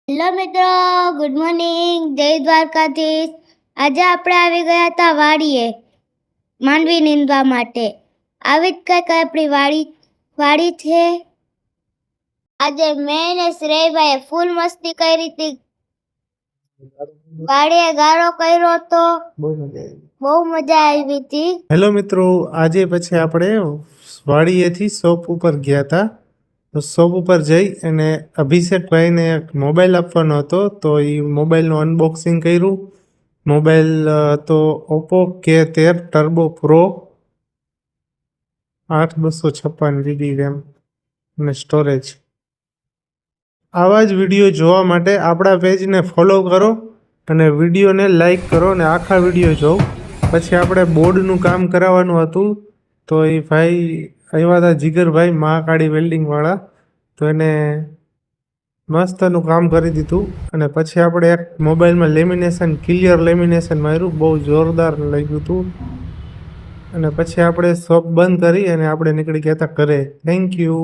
Hello મિત્રો, good morning, જય દ્વારકાધીશ. આજે આપણે આવી ગયા હતા વાડીએ માંડવી નીંદવા માટે. આવી જ કંઈક આપણી વાડી છે. આજે મેં ને શ્રેયભાઈએ ફૂલ મસ્તી કરી હતી. વાડીએ ગાળો કર્યો હતો, બહુ મજા આવી હતી. હેલો મિત્રો, આજે પછી આપણે વાડીએથી શોપ ઉપર ગયા હતા. તો શોપ ઉપર જઈ અને અભિષેકભાઈને એક મોબાઈલ આપવાનો હતો, તો એ મોબાઈલનું અનબોક્સિંગ કર્યું. મોબાઈલ હતો Oppo K13 turbo pro, 8256 GB RAM અને સ્ટોરેજ. આવા જ વિડીયો જોવા માટે આપણા પેજને ફોલો કરો અને વિડીયોને લાઈક કરો અને આખા વિડીયો જોવો. પછી આપણે બોર્ડનું કામ કરાવવાનું હતું, તો એ ભાઈ આવ્યા હતા જીગરભાઈ મહાકાળી વેલ્ડિંગવાળા, તો એને મસ્તનું કામ કરી દીધું. અને પછી આપણે એક મોબાઈલમાં લેમિનેશન ક્લિયર લેમિનેશન માર્યું, બહુ જોરદાર લાગ્યું હતું. અને પછી આપણે શોપ બંધ કરી અને આપણે નીકળી ગયા હતા ઘરે. Thank you.